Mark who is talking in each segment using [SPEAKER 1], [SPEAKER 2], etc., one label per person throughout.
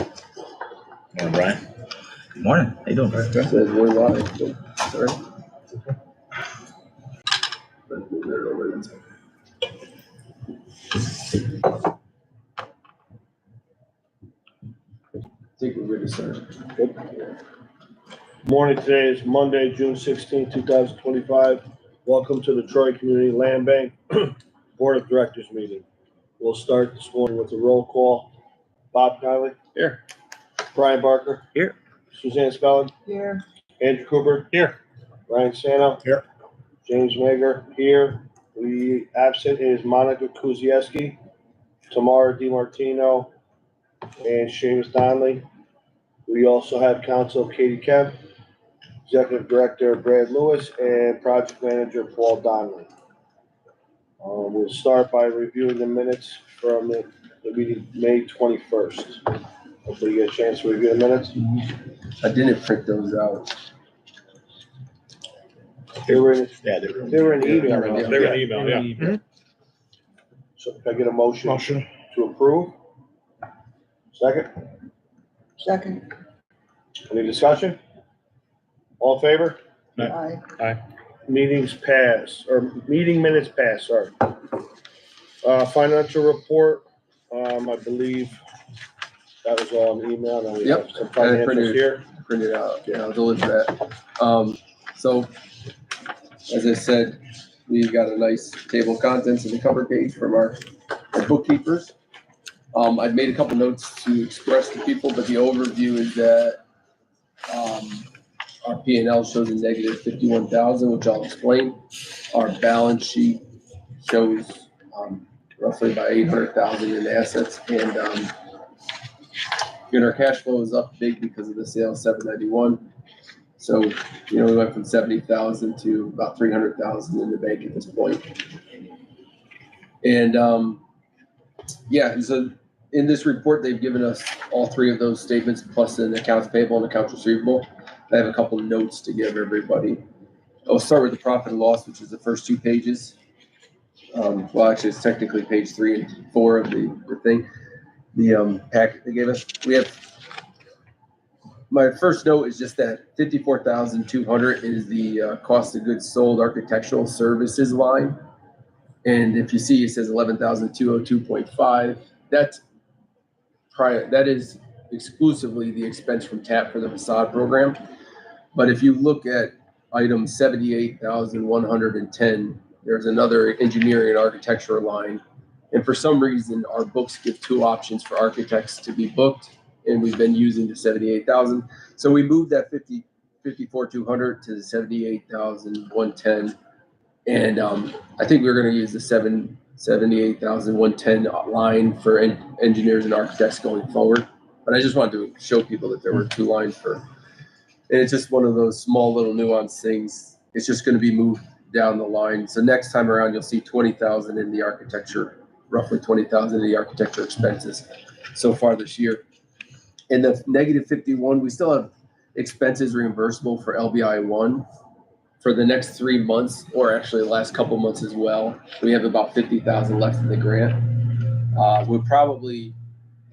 [SPEAKER 1] Morning, Brian. Good morning. How you doing?
[SPEAKER 2] Says we're live. Sorry. I think we're ready to start.
[SPEAKER 3] Good. Morning, today is Monday, June 16, 2025. Welcome to the Troy Community Land Bank Board of Directors meeting. We'll start this morning with a roll call. Bob Kiley.
[SPEAKER 2] Here.
[SPEAKER 3] Brian Barker.
[SPEAKER 1] Here.
[SPEAKER 3] Suzanne Spelling.
[SPEAKER 4] Here.
[SPEAKER 3] Andrew Cooper.
[SPEAKER 1] Here.
[SPEAKER 3] Ryan Sano.
[SPEAKER 1] Here.
[SPEAKER 3] James Mager. Here. The absent is Monica Kuzieski, Tamara DiMartino, and Seamus Donnelly. We also have Council Katie Kemp, Executive Director Brad Lewis, and Project Manager Paul Donnelly. We'll start by reviewing the minutes from the meeting May 21st. Hopefully you get a chance to review the minutes.
[SPEAKER 2] I didn't print those out.
[SPEAKER 3] They were in,
[SPEAKER 1] Yeah,
[SPEAKER 3] they were in the email.
[SPEAKER 2] Yeah.
[SPEAKER 5] They were in email, yeah.
[SPEAKER 3] So can I get a motion
[SPEAKER 5] Motion.
[SPEAKER 3] to approve? Second?
[SPEAKER 4] Second.
[SPEAKER 3] Any discussion? All in favor?
[SPEAKER 4] Aye.
[SPEAKER 3] Meeting minutes pass, sorry. Financial report, I believe that was all in the email. Now we
[SPEAKER 2] Yep.
[SPEAKER 3] have some
[SPEAKER 2] I
[SPEAKER 3] financials
[SPEAKER 2] printed-
[SPEAKER 3] here.
[SPEAKER 2] Print it out. Yeah, I'll deliver that. So as I said, we've got a nice table of contents in the cover page from our bookkeepers. I've made a couple notes to express to people, but the overview is that our P&L shows a negative 51,000, which I'll explain. Our balance sheet shows roughly about 800,000 in assets, and our cash flow is up big because of the sale of 791. So, we went from 70,000 to about 300,000 in the bank at this point. And so in this report, they've given us all three of those statements, plus an accounts payable and accounts receivable. I have a couple of notes to give everybody. I'll start with the profit and loss, which is the first two pages. Well, actually, it's technically page 3 and 4 of the thing, the packet they gave us. My first note is just that 54,200 is the cost of goods sold architectural services line. And if you see, it says 11,202.5. That is exclusively the expense from TAP for the facade program. But if you look at item 78,110, there's another engineering and architecture line. And for some reason, our books give two options for architects to be booked, and we've been using the 78,000. So we moved that 54,200 to the 78,110. And I think we're going to use the 78,110 line for engineers and architects going forward. But I just wanted to show people that there were two lines and it's just one of those small little nuance things. It's just going to be moved down the line. So next time around, you'll see 20,000 in the architecture, roughly 20,000 in the architecture expenses so far this year. In the negative 51, we still have expenses reimbursable for LBI 1 for the next 3 months, or actually the last couple months as well. We have about 50,000 left in the grant. We probably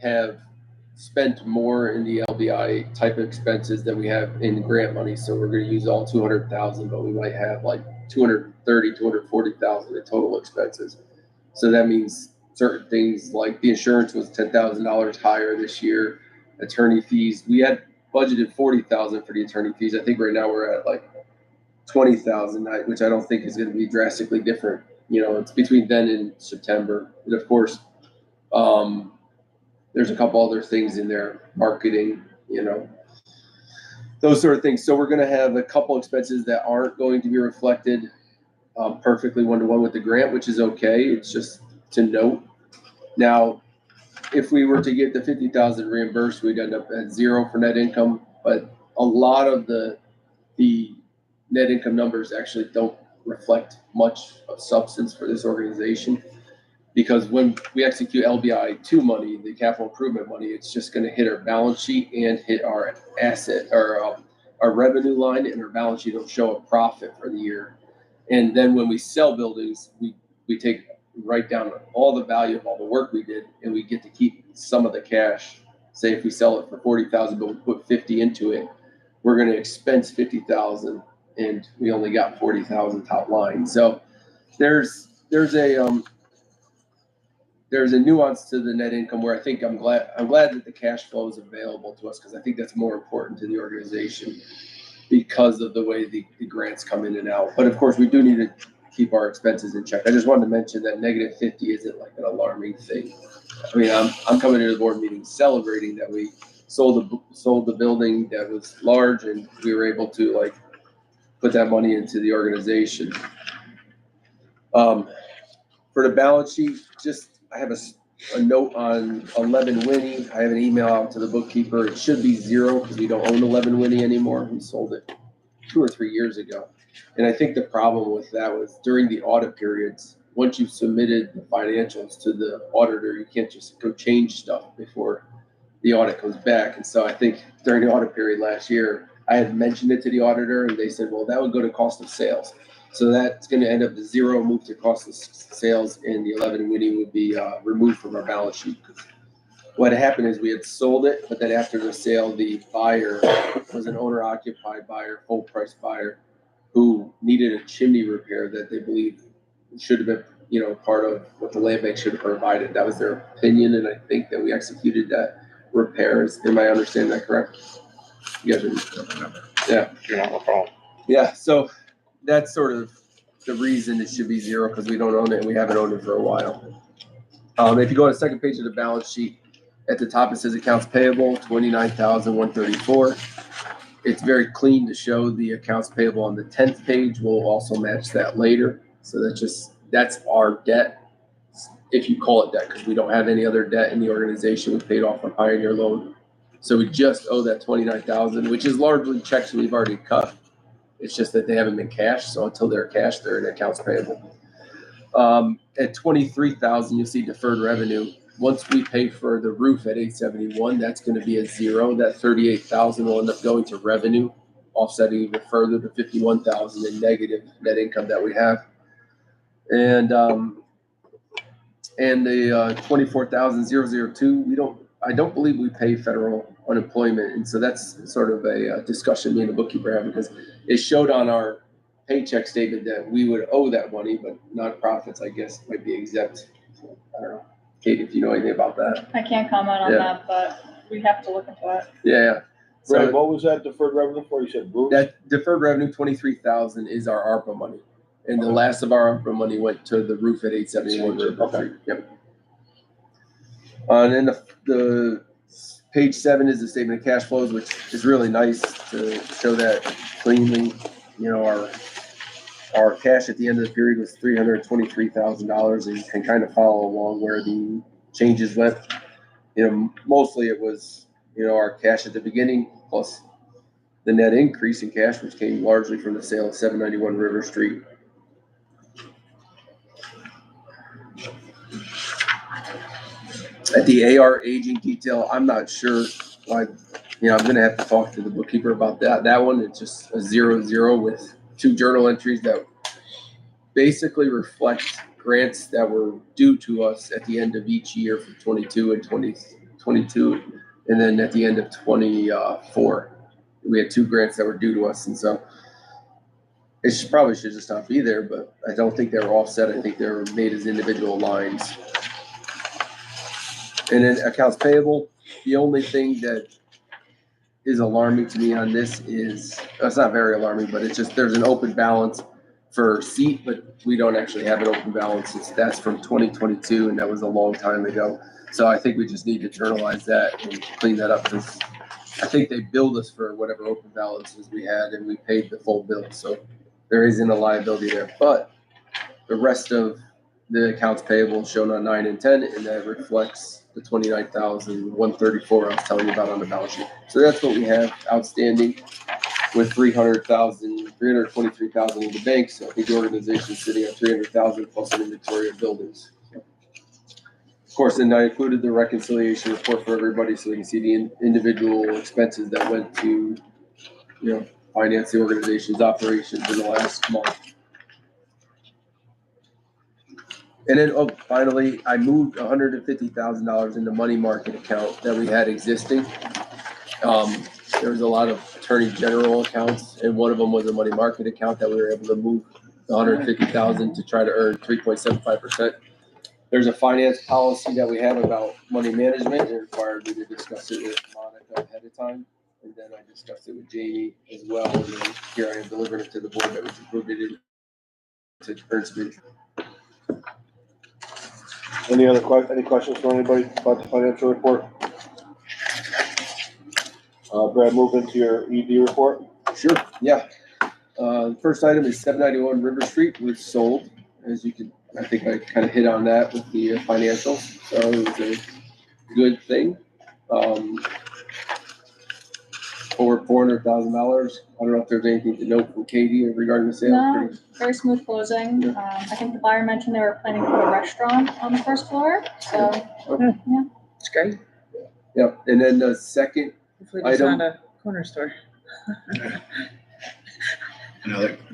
[SPEAKER 2] have spent more in the LBI type of expenses than we have in grant money. So we're going to use all 200,000, but we might have like 230, 240,000 in total expenses. So that means certain things like the insurance was $10,000 higher this year. Attorney fees, we had budgeted 40,000 for the attorney fees. I think right now we're at like 20,000, which I don't think is going to be drastically different. It's between then and September. And of course, there's a couple other things in there, marketing, those sort of things. So we're going to have a couple expenses that aren't going to be reflected perfectly one-to-one with the grant, which is okay. It's just to note. Now, if we were to get the 50,000 reimbursed, we'd end up at 0 for net income. But a lot of the net income numbers actually don't reflect much of substance for this organization, because when we execute LBI 2 money, the capital improvement money, it's just going to hit our balance sheet and hit our asset or our revenue line, and our balance sheet will show a profit for the year. And then when we sell buildings, we write down all the value of all the work we did, and we get to keep some of the cash. say if we sell it for 40,000, but we put 50 into it, we're going to expense 50,000 and we only got 40,000 top line. So there's a nuance to the net income where I think I'm glad that the cash flow is available to us, because I think that's more important to the organization because of the way the grants come in and out. But of course, we do need to keep our expenses in check. I just wanted to mention that -50 isn't like an alarming thing. I mean, I'm coming to the board meeting celebrating that we sold the building that was large, and we were able to like put that money into the organization. For the balance sheet, just I have a note on 11 Winnie. I have an email out to the bookkeeper. It should be 0 because we don't own 11 Winnie anymore. We sold it 2 or 3 years ago. And I think the problem with that was during the audit periods, once you've submitted the financials to the auditor, you can't just go change stuff before the audit comes back. And so I think during the audit period last year, I had mentioned it to the auditor and they said, well, that would go to cost of sales. So that's going to end up to 0, move to cost of sales, and the 11 Winnie would be removed from our balance sheet. What happened is we had sold it, but then after the sale, the buyer was an owner-occupied buyer, full-price buyer, who needed a chimney repair that they believe should have been, part of what the land bank should have provided. That was their opinion, and I think that we executed that repairs. Am I understanding that correct? You guys remember? Yeah.
[SPEAKER 5] No problem.
[SPEAKER 2] Yeah, so that's sort of the reason it should be 0, because we don't own it and we haven't owned it for a while. If you go to the second page of the balance sheet, at the top it says accounts payable, 29,134. It's very clean to show the accounts payable on the 10th page. We'll also match that later. So that's our debt, if you call it debt, because we don't have any other debt in the organization. We paid off our Pioneer loan. So we just owe that 29,000, which is largely checks we've already cut. It's just that they haven't been cashed. So until they're cashed, they're in accounts payable. At 23,000, you'll see deferred revenue. Once we pay for the roof at 871, that's going to be a 0. That 38,000 will end up going to revenue, offsetting even further to 51,000 in negative net income that we have. And the 24,002, I don't believe we pay federal unemployment, and so that's sort of a discussion me and the bookkeeper have, because it showed on our paycheck statement that we would owe that money, but nonprofits, I guess, might be exempt. I don't know, Kate, if you know anything about that.
[SPEAKER 6] I can't comment on that, but we have to look into it.
[SPEAKER 2] Yeah.
[SPEAKER 3] Ray,
[SPEAKER 2] So
[SPEAKER 3] what was that deferred revenue for? You said roof?
[SPEAKER 2] that deferred revenue, 23,000, is our ARPA money, and the last of our ARPA money went to the roof at 871 River Street. Yep. And then the page 7 is the statement of cash flows, which is really nice to show that cleanly. Our cash at the end of the period was $323,000, and you can kind of follow along where the changes went. Mostly it was, our cash at the beginning plus the net increase in cash, which came largely from the sale of 791 River Street. At the AR aging detail, I'm not sure. I'm going to have to talk to the bookkeeper about that. That one, it's just a 0-0 with 2 journal entries that basically reflect grants that were due to us at the end of each year for 22 and 2022, and then at the end of 24, we had 2 grants that were due to us, and so it probably should just not be there. But I don't think they were offset. I think they were made as individual lines. And then accounts payable, the only thing that is alarming to me on this is, it's not very alarming, but it's just there's an open balance for seat, but we don't actually have an open balance. That's from 2022, and that was a long time ago. So I think we just need to journalize that and clean that up, because I think they billed us for whatever open balances we had, and we paid the full bill. So there isn't a liability there. But the rest of the accounts payable shown on 9 and 10, and that reflects the 29,134 I was telling you about on the balance sheet. So that's what we have outstanding, with 323,000 in the bank. So I think the organization is sitting at 300,000 plus an inventory of buildings. Of course, and I included the reconciliation report for everybody so they can see the individual expenses that went to, finance the organization's operations in the last month. And then, oh, finally, I moved $150,000 in the money market account that we had existing. There was a lot of attorney general accounts, and one of them was a money market account that we were able to move the 150,000 to try to earn 3.75%. There's a finance policy that we have about money management. It required me to discuss it with Monica ahead of time, and then I discussed it with Jamie as well. And then here I am delivering it to the board that was approved it to earn some interest.
[SPEAKER 3] Any questions from anybody about the financial report? Brad, move into your ED report.
[SPEAKER 2] Sure, yeah. The first item is 791 River Street, was sold. As you can, I think I kind of hit on that with the financials, so it was a good thing. For $400,000. I don't know if there's anything to note from Katie regarding the sale.
[SPEAKER 6] No, very smooth closing. I think the buyer mentioned they were planning to put a restaurant on the first floor, so, yeah.
[SPEAKER 5] It's great.
[SPEAKER 2] Yep, and then the second
[SPEAKER 5] Hopefully it's
[SPEAKER 2] item.
[SPEAKER 5] not a corner store.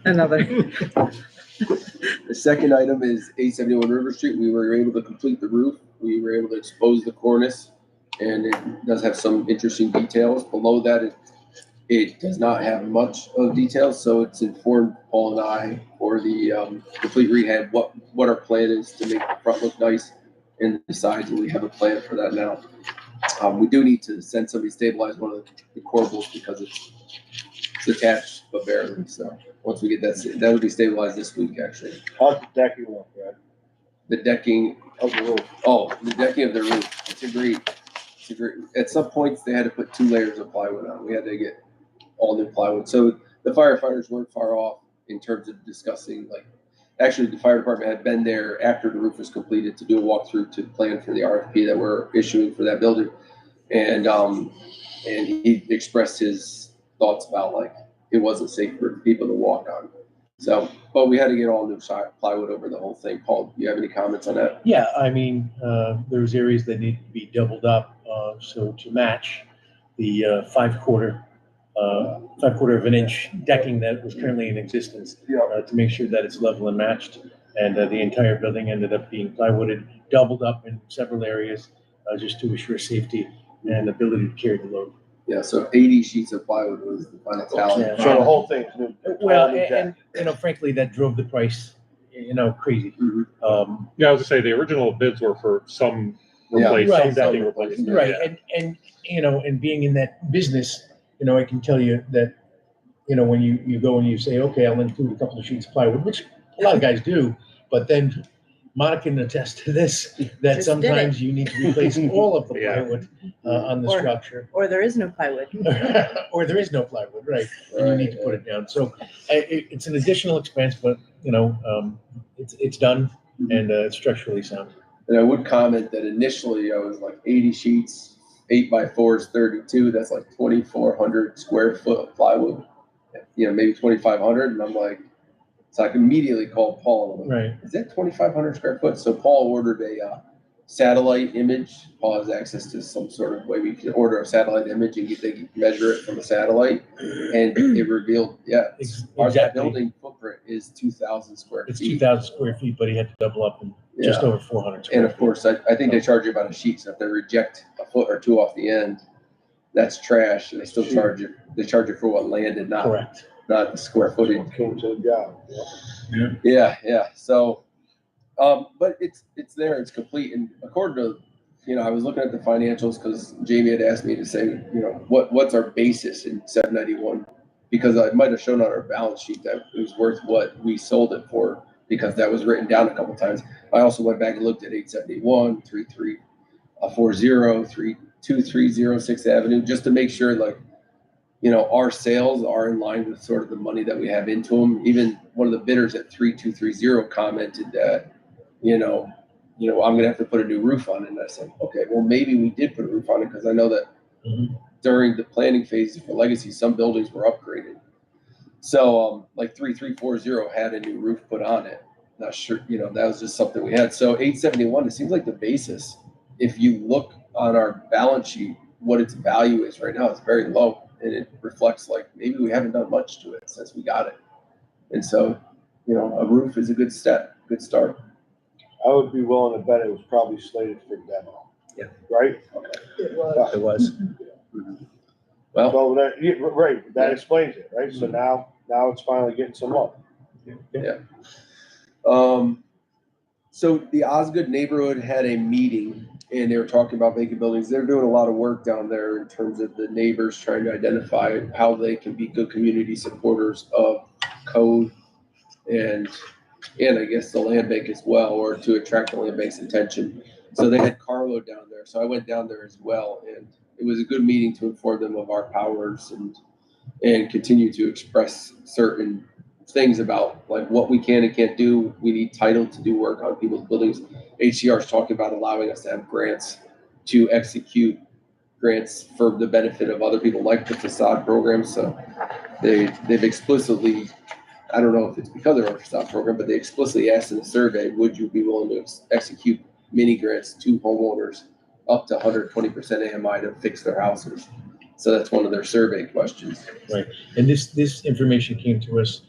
[SPEAKER 1] Another.
[SPEAKER 2] The second item is 871 River Street. We were able to complete the roof. We were able to expose the cornice, and it does have some interesting details. Below that, it does not have much of details, so it's informed Paul and I for the complete rehab, what our plan is to make the front look nice, and the sides, and we have a plan for that now. We do need to send somebody to stabilize one of the corbels because it's attached but barely. So once we get that will be stabilized this week, actually.
[SPEAKER 3] How's the decking look, Brad?
[SPEAKER 2] The decking
[SPEAKER 3] How's the roof?
[SPEAKER 2] Oh, the decking of the roof. It's a great. At some points, they had to put 2 layers of plywood on. We had to get all new plywood. So the firefighters weren't far off in terms of discussing. Actually, the fire department had been there after the roof was completed to do a walkthrough to plan for the RFP that we're issuing for that building, and he expressed his thoughts about it wasn't safe for people to walk on. So, but we had to get all new plywood over the whole thing. Paul, do you have any comments on that?
[SPEAKER 7] Yeah, I mean, there's areas that need to be doubled up, so to match the 5/4 of an inch decking that was currently in existence, to make sure that it's level and matched. And the entire building ended up being plywooded, doubled up in several areas, just to assure safety and ability to carry the load.
[SPEAKER 2] Yeah, so 80 sheets of plywood was the final tally.
[SPEAKER 7] Yeah.
[SPEAKER 3] So the whole thing's new.
[SPEAKER 7] Well,
[SPEAKER 3] new deck.
[SPEAKER 7] and frankly, that drove the price, crazy.
[SPEAKER 2] Mhm.
[SPEAKER 8] Yeah, I was gonna say, the original bids were for some
[SPEAKER 2] Yeah.
[SPEAKER 8] some
[SPEAKER 7] Right.
[SPEAKER 8] decking replacement.
[SPEAKER 7] Right,
[SPEAKER 8] Yeah.
[SPEAKER 7] and being in that business, I can tell you that, when you go and you say, okay, I'll include a couple of sheets of plywood, which a lot of guys do, but then Monica can attest to this, that
[SPEAKER 5] Just did
[SPEAKER 7] sometimes you need to replace all of the
[SPEAKER 8] Yeah.
[SPEAKER 7] plywood on the
[SPEAKER 5] Or-
[SPEAKER 7] structure.
[SPEAKER 5] Or there is no plywood.
[SPEAKER 7] Or there is no plywood, right, and you need to put it down. So it's an additional expense, but, it's done and it's structurally sound.
[SPEAKER 2] And I would comment that initially I was 80 sheets, 8x4 is 32. That's 2,400 square foot of plywood. Maybe 2,500. And I'm so I immediately called Paul. And I'm
[SPEAKER 7] Right.
[SPEAKER 2] is that 2,500 square foot? So Paul ordered a satellite image. Paul has access to some sort of way we can order a satellite image and they can measure it from a satellite. And it revealed, that
[SPEAKER 7] Exactly.
[SPEAKER 2] building footprint is 2,000 square
[SPEAKER 7] It's
[SPEAKER 2] feet.
[SPEAKER 7] 2,000 square feet, but he had to double up in just over 400
[SPEAKER 2] And
[SPEAKER 7] square
[SPEAKER 2] of
[SPEAKER 7] feet.
[SPEAKER 2] course, I think they charge you about a sheet. So if they reject a foot or two off the end, that's trash. And they still charge you. They charge you for what landed, not
[SPEAKER 7] Correct.
[SPEAKER 2] the square footage.
[SPEAKER 3] Came to the job.
[SPEAKER 2] Yeah. So, but it's there. It's complete. And according to, I was looking at the financials because Jamie had asked me to say, what's our basis in 791? Because I might have shown on our balance sheet that it was worth what we sold it for, because that was written down a couple of times. I also went back and looked at 871, 3340, 2306 Avenue, just to make sure our sales are in line with sort of the money that we have into them. Even one of the bidders at 3230 commented that, I'm going to have to put a new roof on it. And I said, okay, well, maybe we did put a roof on it, because I know that during the planning phase for Legacy, some buildings were upgraded. So 3340 had a new roof put on it. Not sure, that was just something we had. So 871, it seems like the basis, if you look on our balance sheet, what its value is right now, it's very low. And it reflects maybe we haven't done much to it since we got it. And so, a roof is a good step, good start.
[SPEAKER 3] I would be willing to bet it was probably slated for demo.
[SPEAKER 2] Yeah.
[SPEAKER 3] Right?
[SPEAKER 4] It was.
[SPEAKER 7] It was.
[SPEAKER 2] Well,
[SPEAKER 3] So that, yeah, right, that
[SPEAKER 2] Yeah.
[SPEAKER 3] explains it, right? So now it's finally getting some love.
[SPEAKER 2] so the Osgood neighborhood had a meeting and they were talking about vacant buildings. They're doing a lot of work down there in terms of the neighbors trying to identify how they can be good community supporters of code and I guess the land bank as well, or to attract the land bank's attention. So they had Carlo down there. So I went down there as well, and it was a good meeting to inform them of our powers and continue to express certain things about like what we can and can't do. We need title to do work on people's buildings. HCR is talking about allowing us to have grants to execute grants for the benefit of other people, like the facade program. So they've explicitly, I don't know if it's because of our facade program, but they explicitly asked in the survey, would you be willing to execute mini grants to homeowners up to 120% AMI to fix their houses? So that's one of their survey questions.
[SPEAKER 7] Right, and this information came to us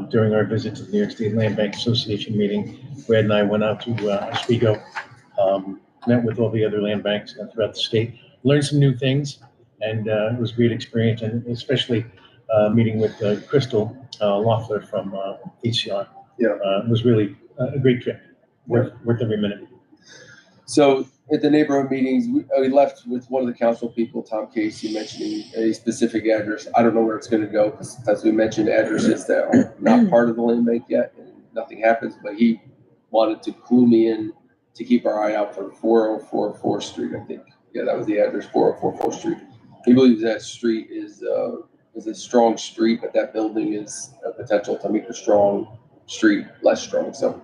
[SPEAKER 7] during our visit to the New York State Land Bank Association meeting. Brad and I went out to Oswego, met with all the other land banks throughout the state, learned some new things, and it was a great experience, and especially meeting with Crystal Loeffler from HCR.
[SPEAKER 2] Yeah.
[SPEAKER 7] It was really a great trip, worth every minute.
[SPEAKER 2] So at the neighborhood meetings, we left with one of the council people, Tom Casey, mentioning a specific address. I don't know where it's going to go because, as we mentioned, addresses that are not part of the land bank yet, and nothing happens. But he wanted to clue me in to keep our eye out for 404 4th Street, I think. Yeah, that was the address, 404 4th Street. He believes that street is a strong street, but that building is a potential to make the strong street less strong. So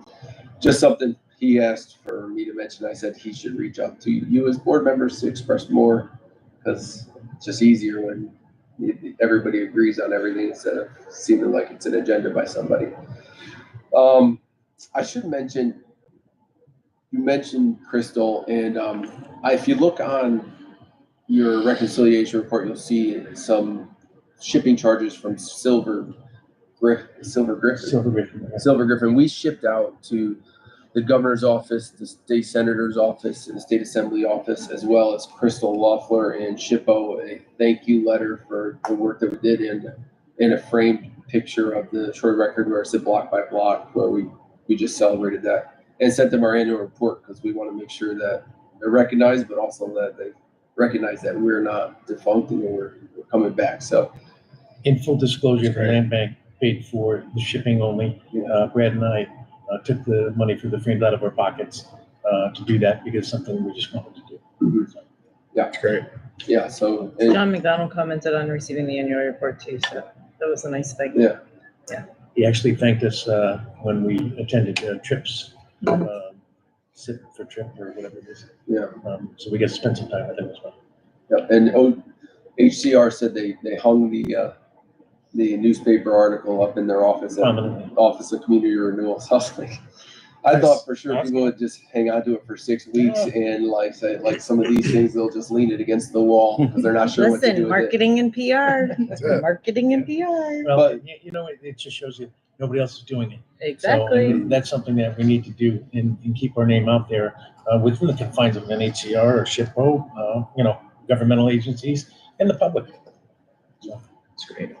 [SPEAKER 2] just something he asked for me to mention. I said he should reach out to you as board members to express more, because it's just easier when everybody agrees on everything instead of seeming like it's an agenda by somebody. I should mention, you mentioned Crystal, and if you look on your reconciliation report, you'll see some shipping charges from Silver Griffin. We shipped out to the governor's office, the state senator's office, and the state assembly office, as well as Crystal Loeffler and SHPO, a thank you letter for the work that we did in a framed picture of the short record where it said block by block, where we just celebrated that and sent them our annual report, because we want to make sure that they're recognized, but also that they recognize that we're not defunct and we're coming back. So
[SPEAKER 7] In full disclosure, the land bank paid for the shipping only. Brad and I took the money for the framed out of our pockets to do that, because it's something we just wanted to do.
[SPEAKER 2] Mhm.
[SPEAKER 7] So,
[SPEAKER 2] Yeah,
[SPEAKER 7] great.
[SPEAKER 2] Yeah, so
[SPEAKER 5] John McDonald commented on receiving the annual report too, so that was a nice thing.
[SPEAKER 2] Yeah.
[SPEAKER 7] He actually thanked us when we attended trips, sit for trip or whatever it is.
[SPEAKER 2] Yeah.
[SPEAKER 7] So we get to spend some time with him as well.
[SPEAKER 2] Yeah, and HCR said they hung the newspaper article up in their office,
[SPEAKER 7] Prominently.
[SPEAKER 2] Office of Community Renewal. So I was like, I thought for sure
[SPEAKER 8] Awesome.
[SPEAKER 2] people would just hang on to it for 6 weeks and like say, like some of these things, they'll just lean it against the wall because they're not sure what to do
[SPEAKER 5] Listen,
[SPEAKER 2] with it.
[SPEAKER 5] marketing and PR, marketing and PR.
[SPEAKER 7] Well,
[SPEAKER 2] But-
[SPEAKER 7] you know, it just shows you nobody else is doing it. So,
[SPEAKER 5] Exactly.
[SPEAKER 7] and that's something that we need to do and keep our name out there within the confines of an HCR or SHPO, governmental agencies and the public. So it's great.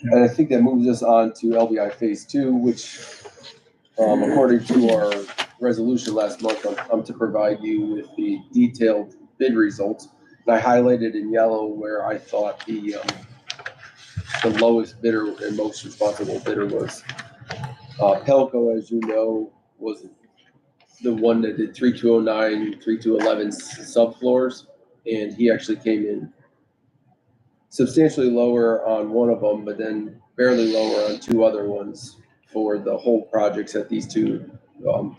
[SPEAKER 2] And I think that moves us on to LBI Phase 2, which, according to our resolution last month, I'm to provide you with the detailed bid results. And I highlighted in yellow where I thought the lowest bidder and most responsible bidder was. Pelco, as you know, was the one that did 3209, 3211 subfloors, and he actually came in substantially lower on one of them, but then barely lower on two other ones for the whole projects at these two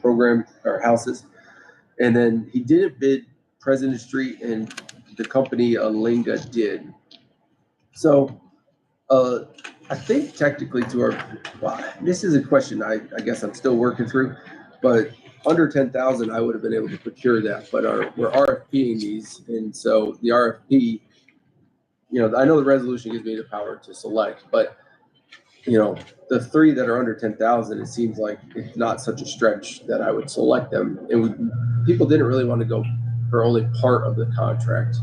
[SPEAKER 2] program or houses. And then he didn't bid President Street, and the company Alinga did. So I think technically this is a question I guess I'm still working through, but under 10,000, I would have been able to procure that, but we're RFPing these. And so the RFP, I know the resolution gives me the power to select, but you know, the three that are under 10,000, it seems like it's not such a stretch that I would select them. People didn't really want to go for only part of the contract.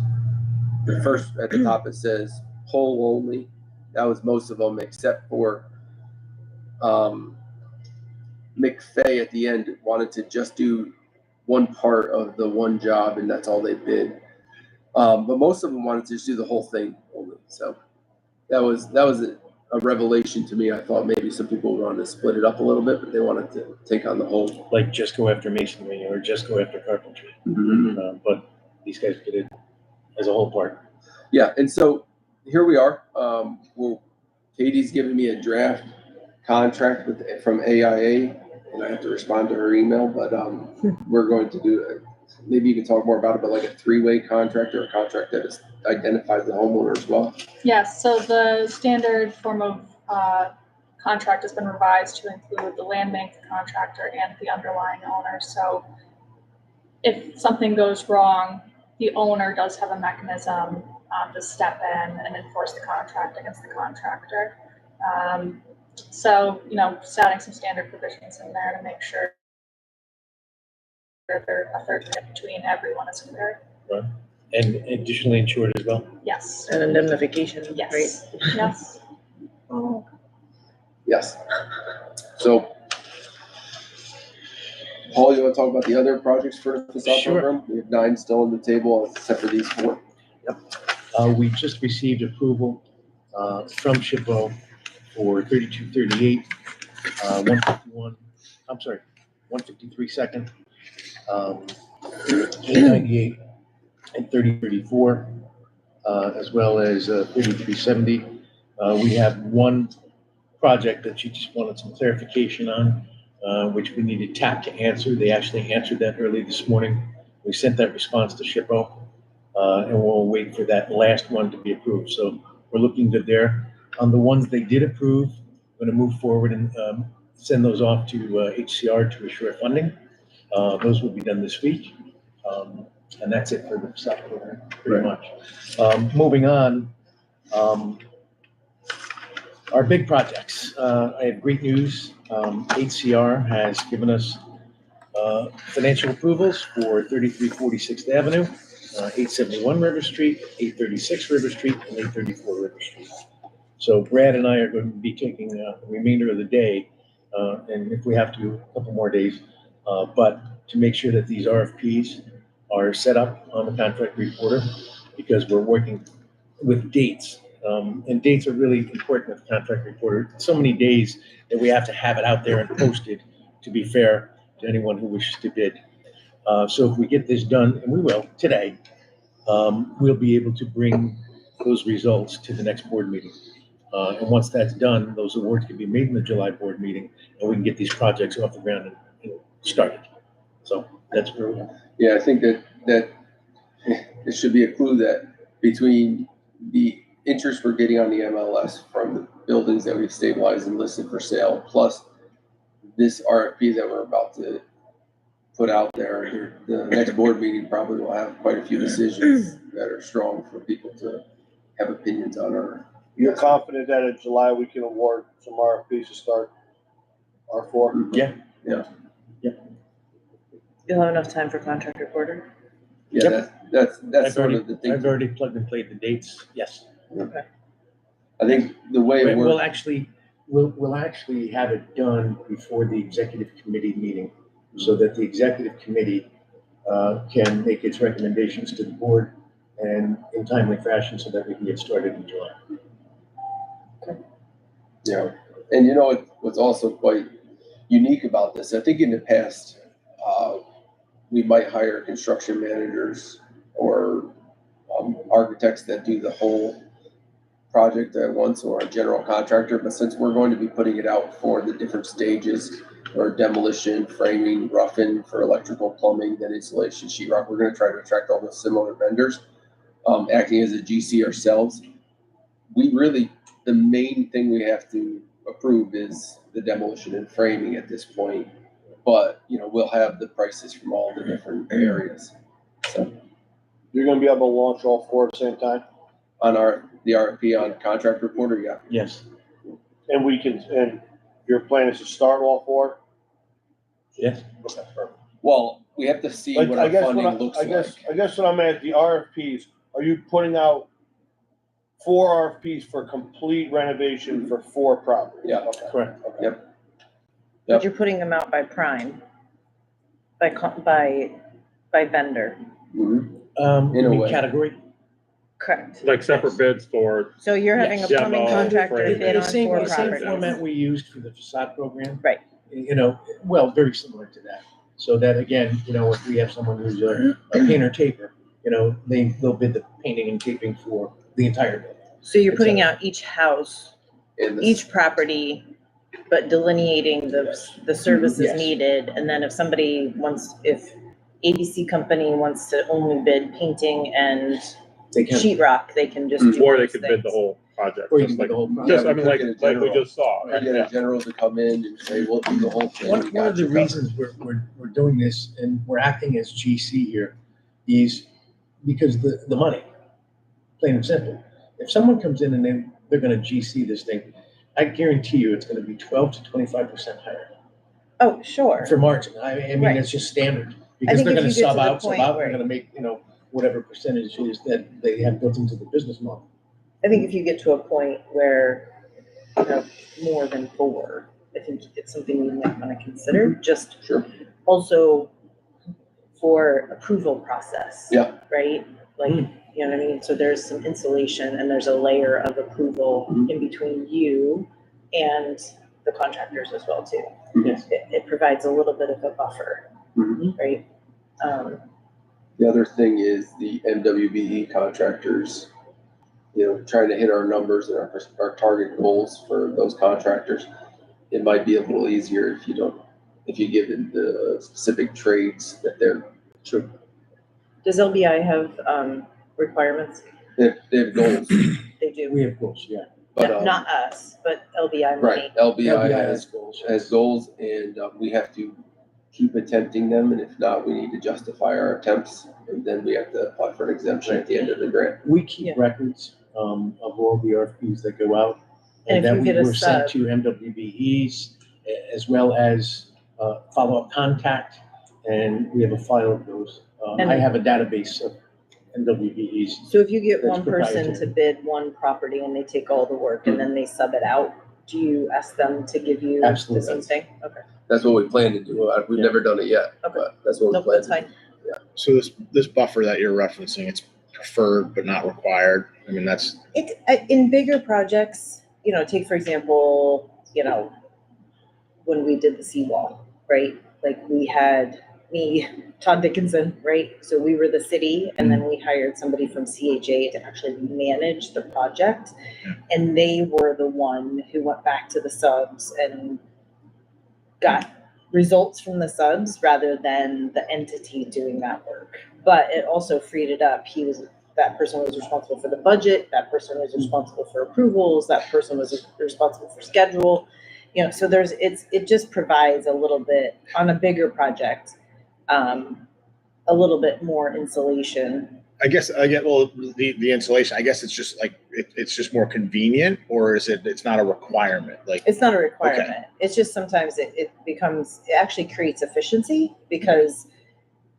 [SPEAKER 2] The first at the top, it says pole only. That was most of them, except for McFay at the end wanted to just do one part of the one job, and that's all they bid. But most of them wanted to just do the whole thing only. So that was a revelation to me. I thought maybe some people wanted to split it up a little bit, but they wanted to take on the whole.
[SPEAKER 7] Like just go after masonry or just go after carpentry. But these guys did it as a whole part.
[SPEAKER 2] Yeah, and so here we are. Katie's giving me a draft contract from AIA, and I have to respond to her email. But we're going to do it. Maybe you can talk more about it, but like a three-way contract or a contract that identifies the homeowner as well.
[SPEAKER 6] Yes, so the standard form of contract has been revised to include the land bank, the contractor, and the underlying owner. So if something goes wrong, the owner does have a mechanism to step in and enforce the contract against the contractor. So, just adding some standard provisions in there to make sure that a third party between everyone is clear.
[SPEAKER 7] Right. And additionally insured as well.
[SPEAKER 6] Yes.
[SPEAKER 5] And indemnification,
[SPEAKER 6] Yes.
[SPEAKER 5] right?
[SPEAKER 6] Yes.
[SPEAKER 5] Oh.
[SPEAKER 2] Yes. So, Paul, you want to talk about the other projects for the facade
[SPEAKER 7] Sure.
[SPEAKER 2] program? We have 9 still on the table, except for these 4.
[SPEAKER 7] We just received approval from SHPO for 3238, 151, 153 second, 898 and 3034, as well as 3370. We have one project that you just wanted some clarification on, which we needed TAP to answer. They actually answered that early this morning. We sent that response to SHPO. And we'll wait for that last one to be approved. So we're looking good there. On the ones they did approve, I'm going to move forward and send those off to HCR to assure funding. Those will be done this week. And that's it for the facade program, pretty much. Moving on, our big projects. I have great news. HCR has given us financial approvals for 3346th Avenue. 871 River Street, 836 River Street, and 834 River Street. So Brad and I are going to be taking the remainder of the day, and if we have to, a couple more days, but to make sure that these RFPs are set up on the contract reporter, because we're working with dates. And dates are really important with the contract reporter. So many days that we have to have it out there and posted to be fair to anyone who wishes to bid. So if we get this done, and we will today, we'll be able to bring those results to the next board meeting. And once that's done, those awards can be made in the July board meeting, and we can get these projects off the ground and started. So that's where we are.
[SPEAKER 2] Yeah, I think that it should be a clue that between the interest we're getting on the MLS from the buildings that we've stabilized and listed for sale, plus this RFP that we're about to put out there, the next board meeting probably will have quite a few decisions that are strong for people to have opinions on.
[SPEAKER 3] You're confident that in July we can award some RFPs to start R4?
[SPEAKER 7] Yeah.
[SPEAKER 5] You'll have enough time for contract reporter?
[SPEAKER 2] Yeah, that's
[SPEAKER 7] I've
[SPEAKER 2] sort
[SPEAKER 7] already,
[SPEAKER 2] of the thing.
[SPEAKER 7] I've already plugged and played the dates. Yes.
[SPEAKER 5] Okay.
[SPEAKER 2] I think the way it
[SPEAKER 7] We'll
[SPEAKER 2] works,
[SPEAKER 7] actually have it done before the executive committee meeting, so that the executive committee can make its recommendations to the board and in timely fashion, so that we can get started in July.
[SPEAKER 2] yeah. And you know what's also quite unique about this? I think in the past, we might hire construction managers or architects that do the whole project at once, or a general contractor. But since we're going to be putting it out for the different stages, or demolition, framing, roughing for electrical, plumbing, then insulation, sheetrock, we're going to try to attract all those similar vendors, acting as a GC ourselves. The main thing we have to approve is the demolition and framing at this point. But, we'll have the prices from all the different areas. So
[SPEAKER 3] You're gonna be able to launch all 4 at the same time?
[SPEAKER 2] on the RFP on contract reporter, yeah.
[SPEAKER 7] Yes.
[SPEAKER 3] And and your plan is to start all four?
[SPEAKER 7] Yes.
[SPEAKER 3] Okay, perfect.
[SPEAKER 2] Well, we have to see
[SPEAKER 3] Like,
[SPEAKER 2] what
[SPEAKER 3] I
[SPEAKER 2] our
[SPEAKER 3] guess
[SPEAKER 2] funding looks
[SPEAKER 3] I
[SPEAKER 2] like.
[SPEAKER 3] guess what I'm at, the RFPs, are you putting out 4 RFPs for complete renovation for 4 properties?
[SPEAKER 2] Yeah.
[SPEAKER 3] Okay.
[SPEAKER 7] Correct.
[SPEAKER 3] Okay.
[SPEAKER 2] Yep.
[SPEAKER 5] But you're putting them out by prime, by vendor.
[SPEAKER 2] Mhm.
[SPEAKER 7] In
[SPEAKER 2] In a
[SPEAKER 7] a
[SPEAKER 2] way.
[SPEAKER 7] category?
[SPEAKER 5] Correct.
[SPEAKER 8] Like separate bids for,
[SPEAKER 5] So you're having a
[SPEAKER 7] Yes.
[SPEAKER 5] plumbing
[SPEAKER 8] Demo,
[SPEAKER 5] contractor
[SPEAKER 8] framing.
[SPEAKER 5] bid on
[SPEAKER 7] The same
[SPEAKER 5] 4
[SPEAKER 7] the same
[SPEAKER 5] properties.
[SPEAKER 7] format we used for the facade program.
[SPEAKER 5] Right.
[SPEAKER 7] You know, well, very similar to that. So that again, you know, if we have someone who's a painter taper, you know, they'll bid the painting and taping for the entire building.
[SPEAKER 5] So you're putting out each house,
[SPEAKER 2] In the-
[SPEAKER 5] each property, but delineating the services
[SPEAKER 7] Yes.
[SPEAKER 5] needed. And then if ABC company wants to only bid painting and
[SPEAKER 7] They can,
[SPEAKER 5] sheetrock, they can just do
[SPEAKER 8] or they
[SPEAKER 5] those
[SPEAKER 8] could bid the
[SPEAKER 5] things.
[SPEAKER 8] whole project.
[SPEAKER 7] or you
[SPEAKER 8] just
[SPEAKER 7] can
[SPEAKER 8] like-
[SPEAKER 7] do the whole
[SPEAKER 2] Yeah,
[SPEAKER 7] project.
[SPEAKER 8] Just, I
[SPEAKER 2] we
[SPEAKER 8] mean,
[SPEAKER 2] could
[SPEAKER 8] like,
[SPEAKER 2] get a
[SPEAKER 8] like we
[SPEAKER 2] general.
[SPEAKER 8] just saw.
[SPEAKER 2] I get a general to come in and say, we'll do the whole thing.
[SPEAKER 7] One
[SPEAKER 2] We
[SPEAKER 7] of
[SPEAKER 2] got
[SPEAKER 7] the
[SPEAKER 2] you covered.
[SPEAKER 7] reasons we're doing this and we're acting as GC here is because the money, plain and simple. If someone comes in and they're gonna GC this thing, I guarantee you it's gonna be 12 to 25% higher
[SPEAKER 5] Oh, sure.
[SPEAKER 7] for margin. I mean,
[SPEAKER 5] Right.
[SPEAKER 7] it's just standard. Because
[SPEAKER 5] think
[SPEAKER 7] they're
[SPEAKER 5] if
[SPEAKER 7] gonna
[SPEAKER 5] you get to
[SPEAKER 7] sub
[SPEAKER 5] the
[SPEAKER 7] out,
[SPEAKER 5] point
[SPEAKER 7] they're
[SPEAKER 5] where-
[SPEAKER 7] gonna make, you know, whatever percentage is that they have built into the business model.
[SPEAKER 5] I think if you get to a point where you have more than 4, I think it's something you might want to consider, just
[SPEAKER 2] Sure.
[SPEAKER 5] also for approval process.
[SPEAKER 2] Yeah.
[SPEAKER 5] Right? Like, you know what I mean? So there's some insulation and there's a layer of approval in between you and the contractors as well too.
[SPEAKER 7] Yes.
[SPEAKER 5] It provides a little bit of a buffer,
[SPEAKER 2] Mhm.
[SPEAKER 5] right?
[SPEAKER 2] The other thing is the MWBE contractors, you know, trying to hit our numbers and our target goals for those contractors. It might be a little easier if you give them the specific trades that they're,
[SPEAKER 5] Does LBI have requirements?
[SPEAKER 2] they have goals,
[SPEAKER 5] They do.
[SPEAKER 7] We have goals, yeah.
[SPEAKER 2] but,
[SPEAKER 5] Not us, but LBI money.
[SPEAKER 2] right, LBI has
[SPEAKER 7] goals.
[SPEAKER 2] goals, and we have to keep attempting them, and if not, we need to justify our attempts, and then we have to apply for an exemption at the end of the grant.
[SPEAKER 7] We keep
[SPEAKER 5] Yeah.
[SPEAKER 7] records of all the RFPs that go out.
[SPEAKER 5] And if
[SPEAKER 7] that
[SPEAKER 5] you
[SPEAKER 7] we
[SPEAKER 5] get a
[SPEAKER 7] were sent
[SPEAKER 5] sub-
[SPEAKER 7] to MWBEs, as well as follow-up contact, and we have a file of those.
[SPEAKER 5] And-
[SPEAKER 7] I have a database of MWBEs.
[SPEAKER 5] So if you get
[SPEAKER 7] That's
[SPEAKER 5] one person to
[SPEAKER 7] proprietary.
[SPEAKER 5] bid one property and they take all the work and then they sub it out, do you ask them to give you the
[SPEAKER 7] Absolutely.
[SPEAKER 5] same thing? Okay.
[SPEAKER 2] That's what we plan to do. We've
[SPEAKER 7] Yeah.
[SPEAKER 2] never done it yet,
[SPEAKER 5] Okay.
[SPEAKER 2] but that's what we
[SPEAKER 5] Nope,
[SPEAKER 2] plan
[SPEAKER 5] that's
[SPEAKER 2] to do.
[SPEAKER 5] fine.
[SPEAKER 1] So this buffer that you're referencing, it's preferred but not required. I mean, that's,
[SPEAKER 5] In bigger projects, take for example, when we did the seawall, right? Like we had Todd Dickinson, right? So we were the city and then we hired somebody from CHA to actually manage the project. And they were the one who went back to the subs and got results from the subs rather than the entity doing that work. But it also freed it up. That person was responsible for the budget, that person was responsible for approvals, that person was responsible for schedule. So it just provides a little bit on a bigger project, a little bit more insulation.
[SPEAKER 1] I get, well, the insulation, I guess it's just like, it's just more convenient, or it's not a requirement? Like,
[SPEAKER 5] It's not a requirement. It's just sometimes it actually creates efficiency, because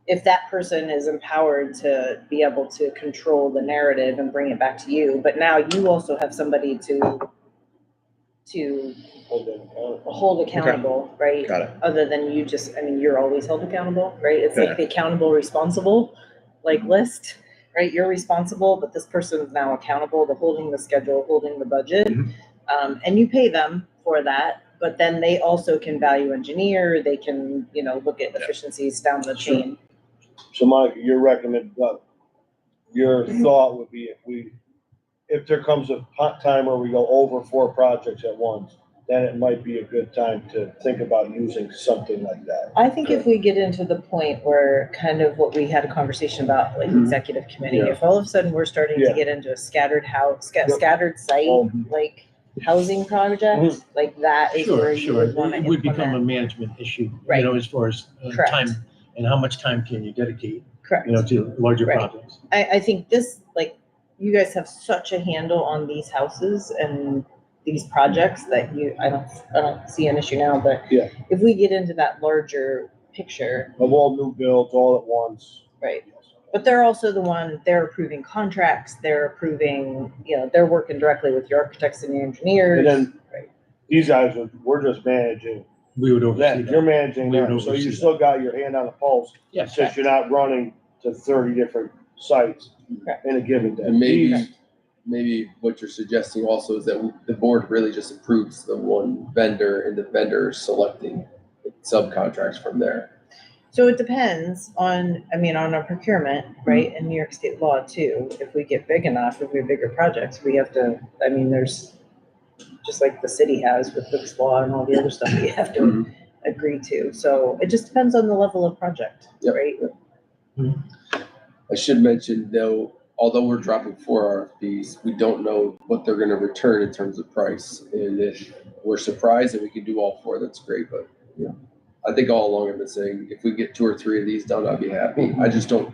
[SPEAKER 5] if that person is empowered to be able to control the narrative and bring it back to you, but now you also have somebody to hold accountable, right?
[SPEAKER 1] got it.
[SPEAKER 5] Other than you're always held accountable, right? It's like the accountable, responsible, list, right? You're responsible, but this person is now accountable to holding the schedule, holding the budget. And you pay them for that, but then they also can value engineer, they can, look at efficiencies down the chain.
[SPEAKER 3] So Monica, your thought would be if there comes a time where we go over 4 projects at once, then it might be a good time to think about using something like that.
[SPEAKER 5] I think if we get into the point where kind of what we had a conversation about, like executive committee, if all of a sudden we're starting to get into a scattered site, like housing project, like that is where you would want to
[SPEAKER 7] It would become a
[SPEAKER 5] implement.
[SPEAKER 7] management issue,
[SPEAKER 5] Right.
[SPEAKER 7] as far as
[SPEAKER 5] Correct.
[SPEAKER 7] time and how much time can you dedicate,
[SPEAKER 5] Correct.
[SPEAKER 7] to larger
[SPEAKER 5] Right.
[SPEAKER 7] projects.
[SPEAKER 5] I think this, you guys have such a handle on these houses and these projects that I don't see an issue now, but
[SPEAKER 3] Yeah.
[SPEAKER 5] if we get into that larger picture,
[SPEAKER 3] Of all new builds, all at once.
[SPEAKER 5] right? But they're also they're approving contracts, they're approving, they're working directly with your architects and the engineers.
[SPEAKER 3] And then
[SPEAKER 5] Right.
[SPEAKER 3] these guys, we're just managing
[SPEAKER 7] We would oversee
[SPEAKER 3] that. You're
[SPEAKER 7] that.
[SPEAKER 3] managing
[SPEAKER 7] We would
[SPEAKER 3] them, so
[SPEAKER 7] oversee
[SPEAKER 3] you
[SPEAKER 7] that.
[SPEAKER 3] still got your hand on the pulse.
[SPEAKER 7] Yes.
[SPEAKER 3] Since you're not running to 30 different sites
[SPEAKER 5] Correct.
[SPEAKER 3] in a given day.
[SPEAKER 2] And maybe what you're suggesting also is that the board really just approves the one vendor and the vendor selecting subcontracts from there.
[SPEAKER 5] So it depends on our procurement, right, in New York State law too. If we get big enough, if we have bigger projects, we have to, there's, just like the city has with Cook's Law and all the other stuff we have to
[SPEAKER 2] Mhm.
[SPEAKER 5] agree to. So it just depends on the level of project,
[SPEAKER 2] Yep.
[SPEAKER 5] right?
[SPEAKER 2] I should mention though, although we're dropping 4 RFPs, we don't know what they're gonna return in terms of price. And if we're surprised that we can do all 4, that's great, but I think all along I've been saying, if we get 2 or 3 of these done, I'll be happy. I just don't,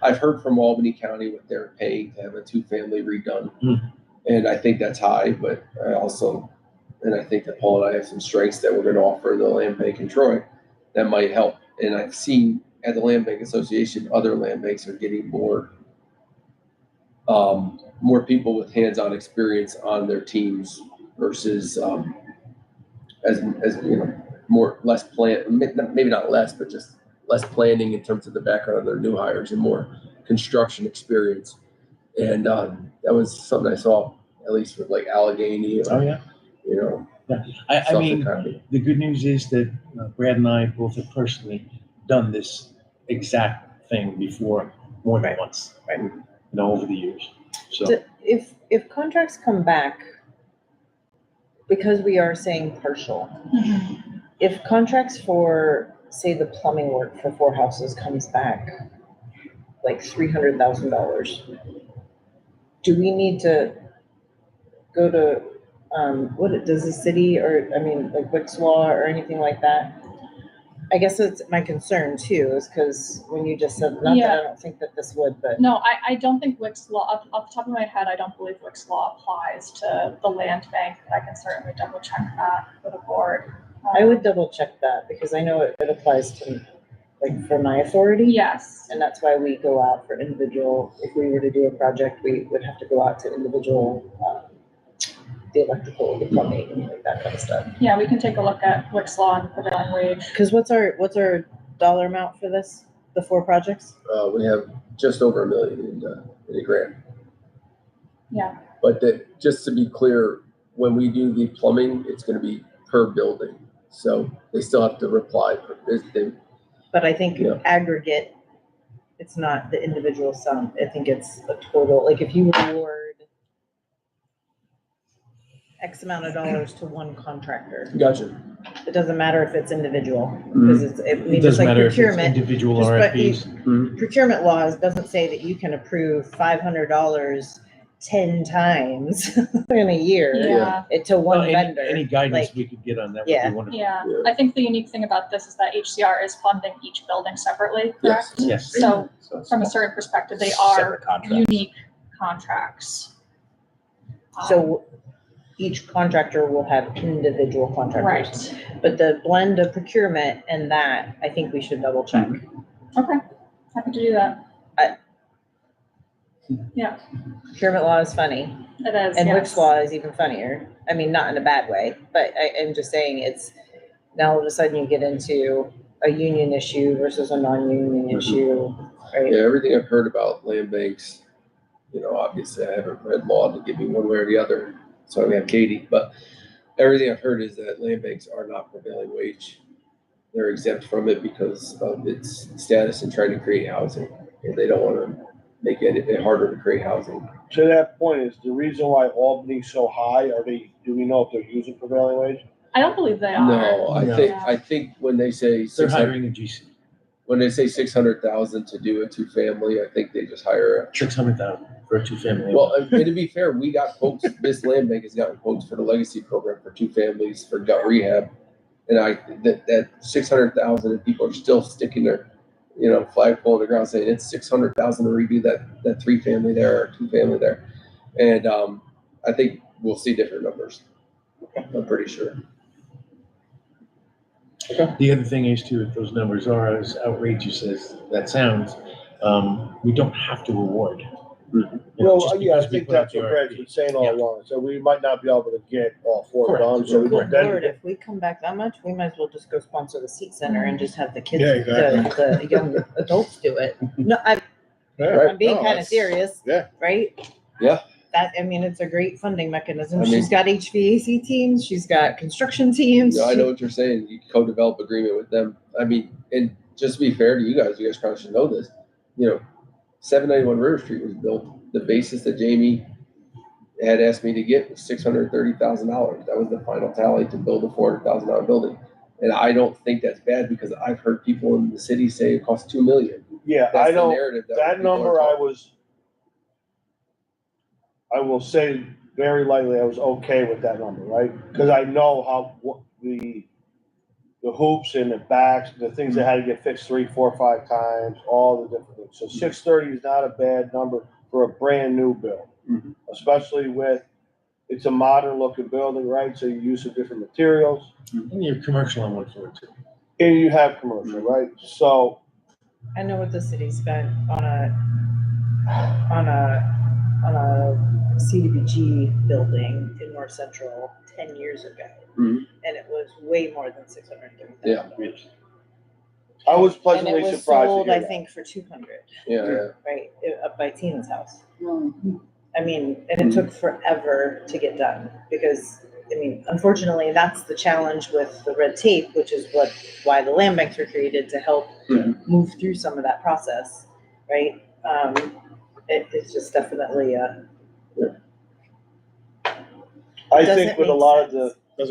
[SPEAKER 2] I've heard from Albany County what they're paying to have a 2-family redone. And I think that's high, but I think that Paul and I have some strengths that we're gonna offer the land bank in Troy that might help. And I've seen at the Land Bank Association, other land banks are getting more people with hands-on experience on their teams versus less plan, maybe not less, but just less planning in terms of the background of their new hires and more construction experience. And that was something I saw, at least with like Allegheny.
[SPEAKER 7] Oh, yeah. I mean, the good news is that Brad and I both have personally done this exact thing before more than once,
[SPEAKER 5] Right.
[SPEAKER 7] Over the years. So
[SPEAKER 5] If contracts come back, because we are saying partial, if contracts for, say, the plumbing work for 4 houses comes back like $300,000, do we need to go to, what does the city or, like Wick's Law or anything like that? I guess it's my concern too, is because when you just said, not that I don't think that this would, but.
[SPEAKER 6] No, I don't think Wick's Law, off the top of my head, I don't believe Wick's Law applies to the land bank. I can certainly double check that for the board.
[SPEAKER 5] I would double check that because I know it applies to, like, for my authority.
[SPEAKER 6] Yes.
[SPEAKER 5] And that's why we go out for individual, if we were to do a project, we would have to go out to individual, the electrical, the plumbing, and like that kind of stuff.
[SPEAKER 6] Yeah, we can take a look at Wick's Law and prevailing wage.
[SPEAKER 5] Because what's our dollar amount for this, the 4 projects?
[SPEAKER 2] We have just over $1 million in a grant.
[SPEAKER 6] Yeah.
[SPEAKER 2] But just to be clear, when we do the plumbing, it's gonna be per building. So they still have to reply.
[SPEAKER 5] But I think aggregate, it's not the individual sum. I think it's a total, like if you award X amount of dollars to one contractor,
[SPEAKER 2] Gotcha.
[SPEAKER 5] it doesn't matter if it's individual, because
[SPEAKER 7] it
[SPEAKER 5] just
[SPEAKER 7] doesn't
[SPEAKER 5] like
[SPEAKER 7] matter if it's
[SPEAKER 5] procurement.
[SPEAKER 7] individual
[SPEAKER 5] just but
[SPEAKER 7] RFPs.
[SPEAKER 5] Procurement laws doesn't say that you can approve $500 10 times in a year
[SPEAKER 6] Yeah.
[SPEAKER 5] to one
[SPEAKER 7] Well,
[SPEAKER 5] vendor.
[SPEAKER 7] any guidance
[SPEAKER 5] like-
[SPEAKER 7] we could get on that would
[SPEAKER 5] Yeah.
[SPEAKER 7] be wonderful.
[SPEAKER 6] Yeah.
[SPEAKER 2] Yeah.
[SPEAKER 6] I think the unique thing about this is that HCR is funding each building separately,
[SPEAKER 2] Yes.
[SPEAKER 6] correct?
[SPEAKER 7] Yes.
[SPEAKER 6] So
[SPEAKER 1] So
[SPEAKER 6] from a certain perspective, they are
[SPEAKER 1] separate contracts.
[SPEAKER 6] unique contracts.
[SPEAKER 5] So each contractor will have individual contractors.
[SPEAKER 6] Right.
[SPEAKER 5] But the blend of procurement and that, I think we should double check.
[SPEAKER 6] Okay, happy to do that. Yeah,
[SPEAKER 5] Procurement law is funny,
[SPEAKER 6] it is.
[SPEAKER 5] and
[SPEAKER 6] yes.
[SPEAKER 5] Wick's law is even funnier. I mean, not in a bad way, but I'm just saying it's, now all of a sudden you get into a union issue versus a non-union issue, right?
[SPEAKER 2] Yeah, everything I've heard about land banks, obviously I haven't read law to give me one way or the other. So we have Katie, but everything I've heard is that land banks are not prevailing wage. They're exempt from it because of its status in trying to create housing. And they don't want to make it harder to create housing.
[SPEAKER 3] To that point, is the reason why Albany's so high, do we know if they're using prevailing wage?
[SPEAKER 6] I don't believe they are.
[SPEAKER 2] No,
[SPEAKER 7] No.
[SPEAKER 2] I think when they say
[SPEAKER 7] They're
[SPEAKER 2] 600,
[SPEAKER 7] hiring a GC,
[SPEAKER 2] when they say 600,000 to do a 2-family, I think they just hire
[SPEAKER 7] 600,000 for a 2-family.
[SPEAKER 2] Well, and to be fair, we got quotes, this land bank has gotten quotes for the legacy program for 2 families for gut rehab. And that 600,000 and people are still sticking their, flagpole in the ground saying it's 600,000 to redo that 3-family there or 2-family there. And I think we'll see different numbers. I'm pretty sure.
[SPEAKER 7] The other thing is too, if those numbers are as outrageous as that sounds, we don't have to award. You know,
[SPEAKER 3] Well,
[SPEAKER 7] just
[SPEAKER 3] yeah, I
[SPEAKER 7] because we
[SPEAKER 3] think
[SPEAKER 7] put out
[SPEAKER 3] that's
[SPEAKER 7] the
[SPEAKER 3] what Brad's
[SPEAKER 7] RFP.
[SPEAKER 3] been saying all
[SPEAKER 7] Yeah.
[SPEAKER 3] along, so we might not be able to get all four
[SPEAKER 7] Correct.
[SPEAKER 3] done, so we
[SPEAKER 5] Good
[SPEAKER 3] then.
[SPEAKER 5] Lord, if we come back that much, we might as well just go sponsor the seat center and just have the kids,
[SPEAKER 1] Yeah, exactly.
[SPEAKER 5] the young adults do it. No, I'm
[SPEAKER 1] Yeah,
[SPEAKER 5] being
[SPEAKER 1] no,
[SPEAKER 5] kind of
[SPEAKER 1] that's-
[SPEAKER 5] serious.
[SPEAKER 1] Yeah.
[SPEAKER 5] Right?
[SPEAKER 2] Yeah.
[SPEAKER 5] That, I mean, it's a great funding mechanism.
[SPEAKER 2] I mean-
[SPEAKER 5] She's got HVAC teams, she's got construction teams.
[SPEAKER 2] No, I know what you're saying. You co-develop agreement with them. I mean, and just to be fair to you guys probably should know this. 791 River Street was built. The basis that Jamie had asked me to get was $630,000. That was the final tally to build a $400,000 building. And I don't think that's bad because I've heard people in the city say it costs $2 million.
[SPEAKER 3] Yeah,
[SPEAKER 2] That's
[SPEAKER 3] I
[SPEAKER 2] the
[SPEAKER 3] don't,
[SPEAKER 2] narrative
[SPEAKER 3] that
[SPEAKER 2] people are
[SPEAKER 3] number
[SPEAKER 2] talking.
[SPEAKER 3] I will say very lightly, I was okay with that number, right? Cause I know how, the hoops and the backs, the things that had to get fixed 3, 4, 5 times, all the different things. So 630 is not a bad number for a brand new build.
[SPEAKER 2] Mhm.
[SPEAKER 3] Especially with, it's a modern looking building, right? So you use some different materials
[SPEAKER 7] And you're commercial on one floor too.
[SPEAKER 3] and you have commercial, right? So,
[SPEAKER 5] I know what the city spent on a CDBG building in North Central 10 years ago.
[SPEAKER 2] Mhm.
[SPEAKER 5] And it was way more than $630,000.
[SPEAKER 2] Yeah.
[SPEAKER 3] I was
[SPEAKER 5] And
[SPEAKER 3] pleasantly
[SPEAKER 5] it was
[SPEAKER 3] surprised to
[SPEAKER 5] sold,
[SPEAKER 3] hear
[SPEAKER 5] I
[SPEAKER 3] that.
[SPEAKER 5] think, for 200,
[SPEAKER 2] Yeah.
[SPEAKER 5] right, up by Tina's house.
[SPEAKER 4] Mm.
[SPEAKER 5] I mean, and it took forever to get done because, I mean, unfortunately, that's the challenge with the red tape, which is why the land banks were created to help move through some of that process, right? It's just definitely
[SPEAKER 3] I
[SPEAKER 5] doesn't
[SPEAKER 3] think with a
[SPEAKER 5] make
[SPEAKER 3] lot of
[SPEAKER 5] sense.
[SPEAKER 3] the,
[SPEAKER 1] It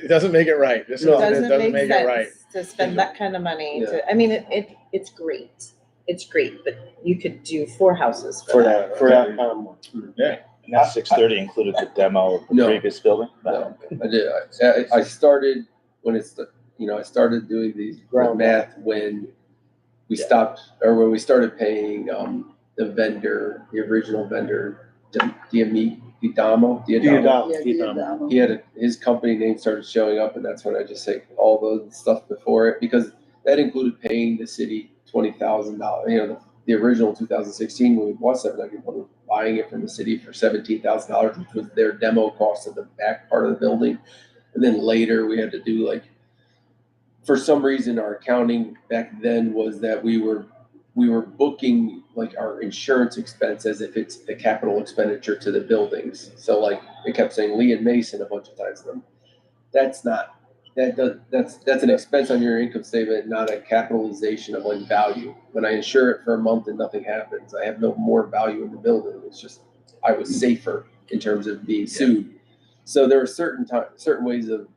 [SPEAKER 1] doesn't make it right. This is,
[SPEAKER 3] No.
[SPEAKER 1] it
[SPEAKER 5] Doesn't
[SPEAKER 1] doesn't
[SPEAKER 5] make
[SPEAKER 1] make it right.
[SPEAKER 5] sense to spend that kind of money to, I mean, it's great. It's great, but you could do 4 houses
[SPEAKER 3] for
[SPEAKER 5] for that.
[SPEAKER 3] that kind of money.
[SPEAKER 1] Yeah.
[SPEAKER 9] And that 630 included the demo of the
[SPEAKER 2] No.
[SPEAKER 9] previous building?
[SPEAKER 2] No, I did. I started when I started doing these
[SPEAKER 3] Ground
[SPEAKER 2] math when we stopped, or when we started paying, the original vendor, Diadamo.
[SPEAKER 3] Diadamo.
[SPEAKER 2] He had his company name started showing up, and that's when I just say all the stuff before it, because that included paying the city $20,000. The original 2016 when we bought 791, buying it from the city for $17,000, which was their demo cost of the back part of the building, and then later we had to do for some reason our accounting back then was that we were booking our insurance expense as if it's a capital expenditure to the buildings. So it kept saying Lee and Mason a bunch of times to them. That's an expense on your income statement, not a capitalization of value. When I insure it for a month and nothing happens, I have no more value in the building. It's just I was safer in terms of being sued. So there were certain ways of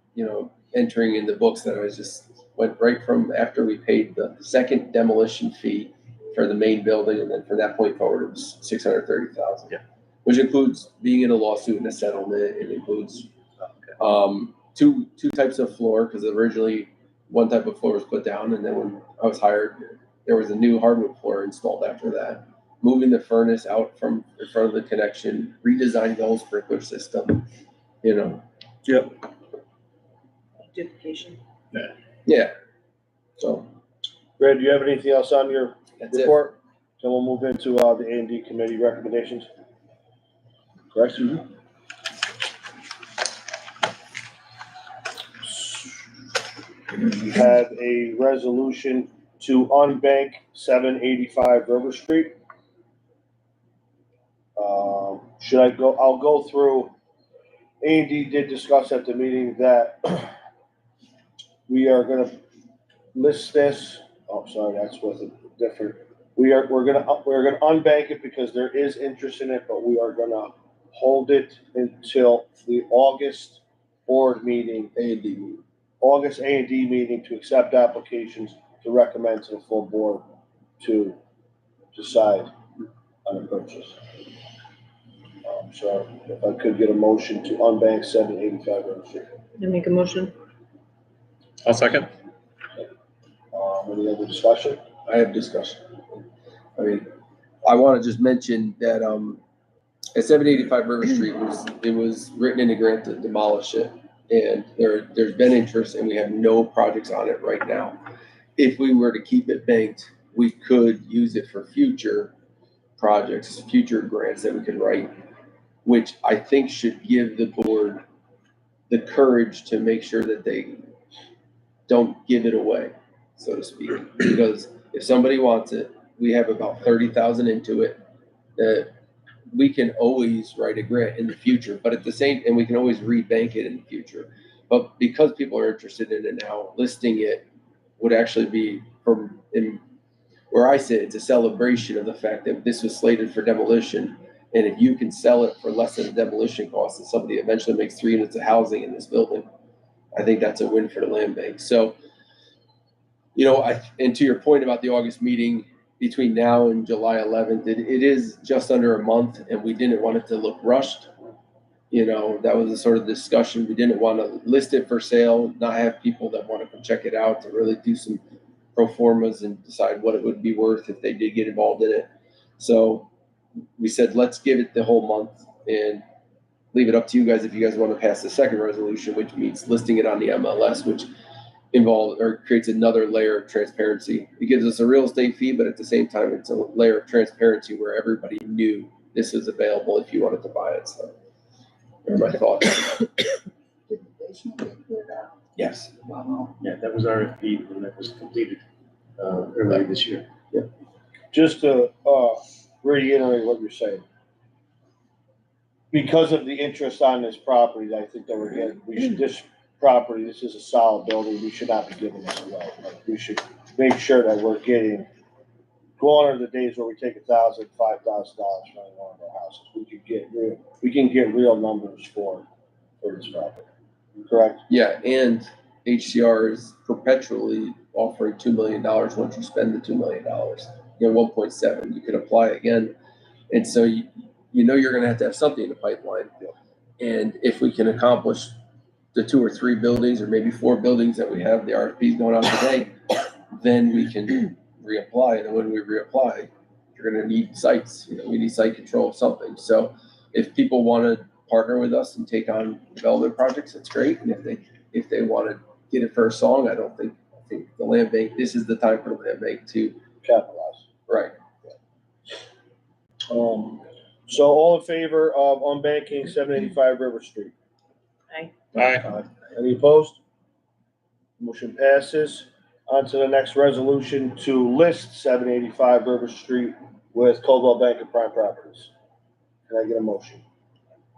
[SPEAKER 2] entering in the books that I just went right from after we paid the second demolition fee for the main building, and then from that point forward it was $630,000.
[SPEAKER 1] Yeah.
[SPEAKER 2] Which includes being in a lawsuit and a settlement. It includes two types of floor, because originally one type of floor was put down, and then when I was hired, there was a new hardwood floor installed after that. Moving the furnace out from in front of the connection, redesigning the whole sprinkler system.
[SPEAKER 3] Yep.
[SPEAKER 5] Duplication.
[SPEAKER 2] Yeah. So
[SPEAKER 3] Brad, do you have anything else on your
[SPEAKER 2] that's it.
[SPEAKER 3] report? Then we'll move into the A&D committee recommendations. Correct? We have a resolution to unbank 785 River Street. Should I go? I'll go through. A&D did discuss at the meeting that we are gonna list this. Oh, sorry, that's with a different. We're gonna unbank it because there is interest in it, but we are gonna hold it until the August board meeting,
[SPEAKER 2] A&D meeting.
[SPEAKER 3] August A&D meeting, to accept applications to recommend to the full board to decide on the purchase. So if I could get a motion to unbank 785 River Street.
[SPEAKER 5] You make a motion?
[SPEAKER 8] I'll second.
[SPEAKER 3] Any other discussion?
[SPEAKER 2] I have discussion. I mean, I want to just mention that at 785 River Street, it was written in a grant to demolish it. And there's been interest and we have no projects on it right now. If we were to keep it banked, we could use it for future projects, future grants that we could write, which I think should give the board the courage to make sure that they don't give it away, so to speak. Because if somebody wants it, we have about 30,000 into it, that we can always write a grant in the future, but at the same, and we can always rebank it in the future. But because people are interested in it now, listing it would actually be, from in where I sit, it's a celebration of the fact that this was slated for demolition. And if you can sell it for less than the demolition cost, and somebody eventually makes 3 units of housing in this building, I think that's a win for the land bank. So, and to your point about the August meeting, between now and July 11th, it is just under a month, and we didn't want it to look rushed. That was the sort of discussion. We didn't want to list it for sale, not have people that want to come check it out, to really do some pro formas and decide what it would be worth if they did get involved in it. So we said, let's give it the whole month and leave it up to you guys if you guys want to pass the second resolution, which means listing it on the MLS, which involves or creates another layer of transparency. It gives us a real estate fee, but at the same time, it's a layer of transparency where everybody knew this was available if you wanted to buy it. So, those are my thoughts.
[SPEAKER 4] Did the basement get cleared out?
[SPEAKER 2] Yes.
[SPEAKER 4] Wow.
[SPEAKER 7] Yeah, that was RFP and that was completed earlier this year.
[SPEAKER 3] Just to reiterate what you're saying. Because of the interest on this property, I think that we're getting, this property, this is a solid building, we should not be giving this away. Like, we should make sure that we're getting, gone are the days where we take $1,000, $5,000 for any one of our houses. We can get real numbers for this property, correct?
[SPEAKER 2] Yeah, and HCR is perpetually offering $2 million once you spend the $2 million. 1.7, you can apply again. And so you're going to have something in the pipeline. And if we can accomplish the 2 or 3 buildings or maybe 4 buildings that we have the RFPs going on today, then we can reapply. And when we reapply, you're going to need sites. We need site control of something. So if people want to partner with us and take on development projects, that's great. And if they want to get it for a song, I think the land bank, this is the time for the land bank to
[SPEAKER 3] Capitalize.
[SPEAKER 2] Right.
[SPEAKER 3] So all in favor of unbanking 785 River Street?
[SPEAKER 8] Aye.
[SPEAKER 3] Any opposed? Motion passes. On to the next resolution to list 785 River Street with Coldwell Bank and Prime Properties. Can I get a motion?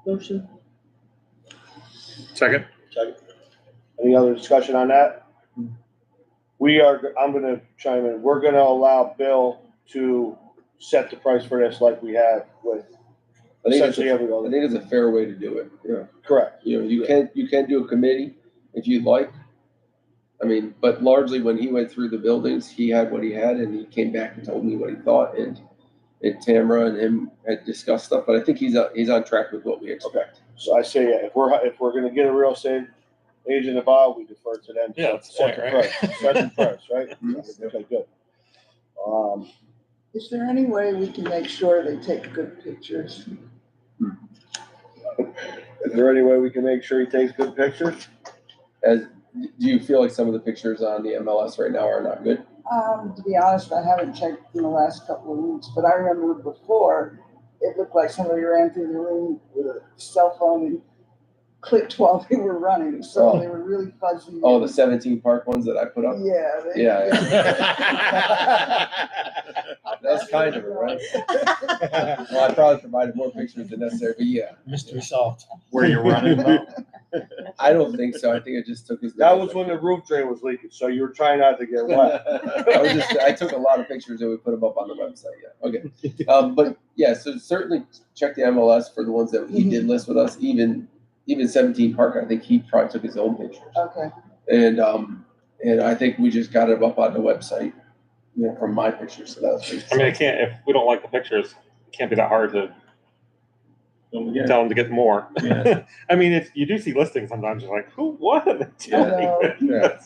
[SPEAKER 4] Motion.
[SPEAKER 8] Second.
[SPEAKER 3] Second. Any other discussion on that? I'm gonna chime in. We're gonna allow Bill to set the price for this like we have with essentially every
[SPEAKER 2] I
[SPEAKER 3] other.
[SPEAKER 2] think it's a fair way to do it. Yeah.
[SPEAKER 3] Correct.
[SPEAKER 2] You can do a committee if you'd like. I mean, but largely when he went through the buildings, he had what he had and he came back and told me what he thought, and Tamara and him had discussed stuff, but I think he's on track with what we expect.
[SPEAKER 3] So I say, yeah, if we're gonna get a real estate agent involved, we defer to them.
[SPEAKER 8] Yeah, that's the
[SPEAKER 3] Set
[SPEAKER 8] point,
[SPEAKER 3] the
[SPEAKER 8] right?
[SPEAKER 3] price. Set the price, right?
[SPEAKER 2] Mhm.
[SPEAKER 3] Okay, good.
[SPEAKER 4] Is there any way we can make sure they take good pictures?
[SPEAKER 3] Is there any way we can make sure he takes good pictures?
[SPEAKER 2] Do you feel like some of the pictures on the MLS right now are not good?
[SPEAKER 4] To be honest, I haven't checked in the last couple of weeks, but I remember before, it looked like somebody ran through the room with a cell phone and clicked while they were running, so they were really fuzzy.
[SPEAKER 2] Oh, the 17 Park ones that I put up?
[SPEAKER 4] Yeah.
[SPEAKER 2] That's kind of it, right? Well, I probably provided more pictures than necessary, but yeah.
[SPEAKER 7] Mystery solved.
[SPEAKER 1] Where you're running about?
[SPEAKER 2] I don't think so. I think it just took his.
[SPEAKER 3] That was when the roof drain was leaking, so you were trying not to get wet.
[SPEAKER 2] I took a lot of pictures and we put them up on the website. Yeah. Okay. But yeah, so certainly check the MLS for the ones that he did list with us. Even 17 Park, I think he probably took his own pictures.
[SPEAKER 4] Okay.
[SPEAKER 2] And I think we just got it up on the website, from my pictures. So that was pretty.
[SPEAKER 8] I mean, if we don't like the pictures, it can't be that hard to tell them to get more.
[SPEAKER 7] Yeah.
[SPEAKER 8] I mean, if you do see listings sometimes, you're like, who, what?
[SPEAKER 2] Yeah.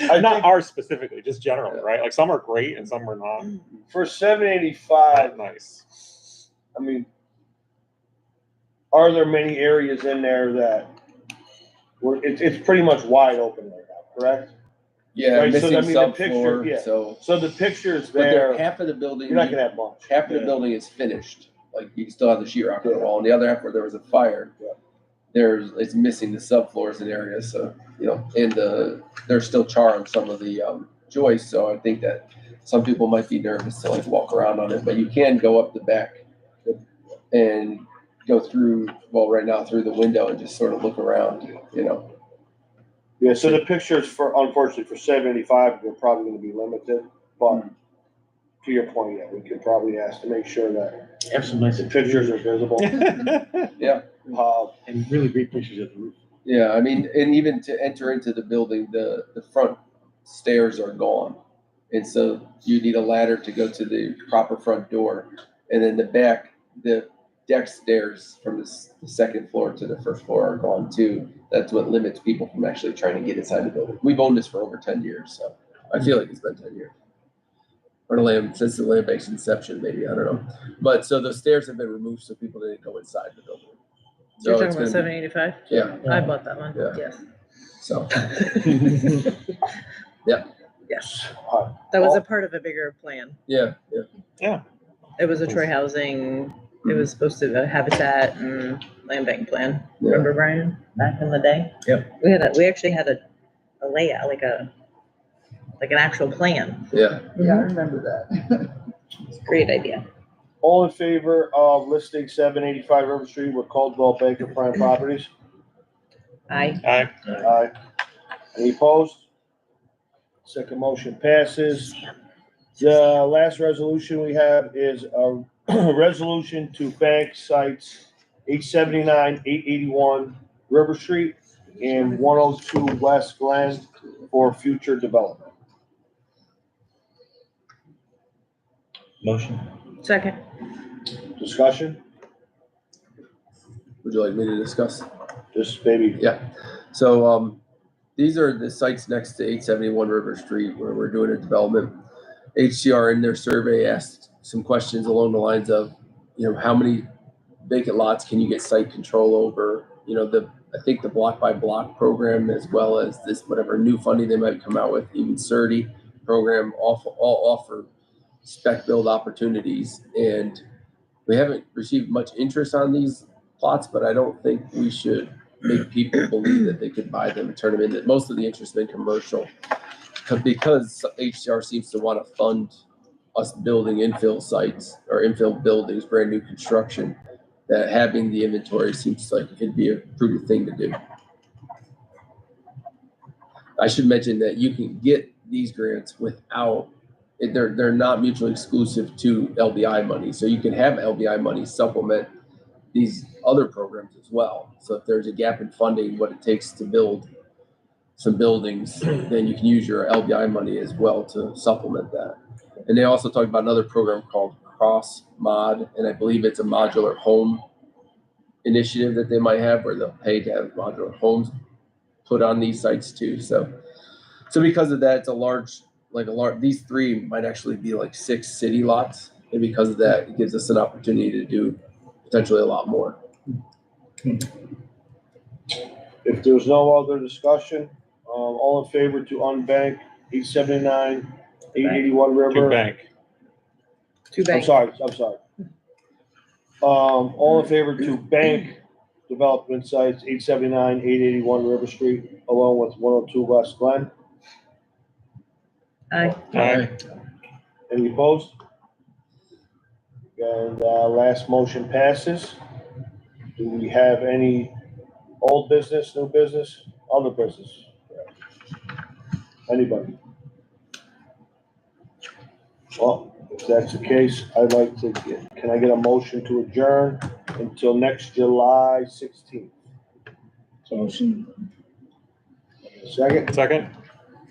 [SPEAKER 8] Not ours specifically, just generally, right? Like some are great and some are not
[SPEAKER 3] For 785,
[SPEAKER 8] that nice.
[SPEAKER 3] I mean, are there many areas in there that it's pretty much wide open right now, correct?
[SPEAKER 2] Yeah,
[SPEAKER 3] Right, so, I
[SPEAKER 2] missing
[SPEAKER 3] mean, the picture,
[SPEAKER 2] subfloor,
[SPEAKER 3] yeah.
[SPEAKER 2] so,
[SPEAKER 3] So the picture's
[SPEAKER 2] but there,
[SPEAKER 3] there,
[SPEAKER 2] half of the building,
[SPEAKER 3] you're not gonna have much.
[SPEAKER 2] half of the
[SPEAKER 3] Yeah.
[SPEAKER 2] building is finished. Like, you can still have the sheet rock on the
[SPEAKER 3] Yeah.
[SPEAKER 2] wall, and the other half where there was a fire,
[SPEAKER 3] Yeah.
[SPEAKER 2] it's missing the subfloors in areas, so, you know, and there's still char on some of the, joists, so I think that some people might be nervous to like walk around on it, but you can go up the back and go through, well, right now, through the window and just sort of look around, you know.
[SPEAKER 3] Yeah, so the pictures unfortunately for 785, they're probably gonna be limited, but to your point, yeah, we could probably ask to make sure that
[SPEAKER 7] Have some nice
[SPEAKER 3] the pictures are visible.
[SPEAKER 7] And really great pictures of the roof.
[SPEAKER 2] Yeah, I mean, and even to enter into the building, the front stairs are gone. And so you need a ladder to go to the proper front door. And then the back, the deck stairs from the second floor to the first floor are gone too. That's what limits people from actually trying to get inside the building. We've owned this for over 10 years, so I feel like it's been 10 years. Or since the land bank's inception, maybe, I don't know. But so the stairs have been removed so people didn't go inside the building. So
[SPEAKER 5] You're
[SPEAKER 2] it's
[SPEAKER 5] talking about
[SPEAKER 2] gonna be-
[SPEAKER 5] 785?
[SPEAKER 2] Yeah,
[SPEAKER 5] I bought that one,
[SPEAKER 2] Yeah.
[SPEAKER 5] yes.
[SPEAKER 2] so,
[SPEAKER 5] Yes,
[SPEAKER 3] Uh,
[SPEAKER 5] that was a part of a bigger plan.
[SPEAKER 2] yeah.
[SPEAKER 5] It was a Troy Housing, it was supposed to be a habitat and land bank plan. Remember, Brian, back in the day?
[SPEAKER 2] Yep.
[SPEAKER 5] We actually had a layout, like an actual plan.
[SPEAKER 2] Yeah.
[SPEAKER 4] Yeah, I remember that.
[SPEAKER 5] It's a great idea.
[SPEAKER 3] All in favor of listing 785 River Street with Caldwell Banker Prime Properties?
[SPEAKER 5] Aye.
[SPEAKER 3] Aye. Any opposed? Second motion passes. The last resolution we have is a resolution to bank sites 879, 881 River Street and 102 West Glen for future development.
[SPEAKER 9] Motion.
[SPEAKER 5] Second.
[SPEAKER 3] Discussion?
[SPEAKER 2] Would you like me to discuss?
[SPEAKER 3] Just maybe,
[SPEAKER 2] Yeah. So, these are the sites next to 871 River Street where we're doing a development. HCR in their survey asked some questions along the lines of, you know, how many vacant lots can you get site control over? You know, I think the block by block program, as well as this, whatever new funding they might come out with, even CERTI program, all offer spec build opportunities. And we haven't received much interest on these plots, but I don't think we should make people believe that they could buy them and turn them into. Most of the interest has been commercial, because HCR seems to want to fund us building infill sites or infill buildings, brand new construction. That having the inventory seems like it'd be a prudent thing to do. I should mention that you can get these grants without. They're not mutually exclusive to LBI money, so you can have LBI money supplement these other programs as well. So if there's a gap in funding, what it takes to build some buildings, then you can use your LBI money as well to supplement that. And they also talked about another program called Cross Mod, and I believe it's a modular home initiative that they might have where they'll pay to have modular homes put on these sites too. So because of that, it's a large, these three might actually be like 6 city lots. And because of that, it gives us an opportunity to do potentially a lot more.
[SPEAKER 3] if there's no other discussion, all in favor to unbank 879, 881 River?
[SPEAKER 8] Good bank.
[SPEAKER 5] Two
[SPEAKER 3] I'm
[SPEAKER 5] banks.
[SPEAKER 3] sorry. All in favor to bank development sites 879, 881 River Street, along with 102 West Glen.
[SPEAKER 5] Aye.
[SPEAKER 8] Aye.
[SPEAKER 3] Any opposed? And last motion passes. Do we have any old business, new business, other business? Anybody? Well, if that's the case, I'd like to can I get a motion to adjourn until next July 16th?
[SPEAKER 4] Motion.
[SPEAKER 3] Second,
[SPEAKER 8] Second?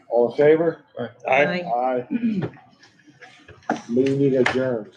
[SPEAKER 3] all in favor?
[SPEAKER 8] Aye.
[SPEAKER 3] Aye. Meeting adjourned.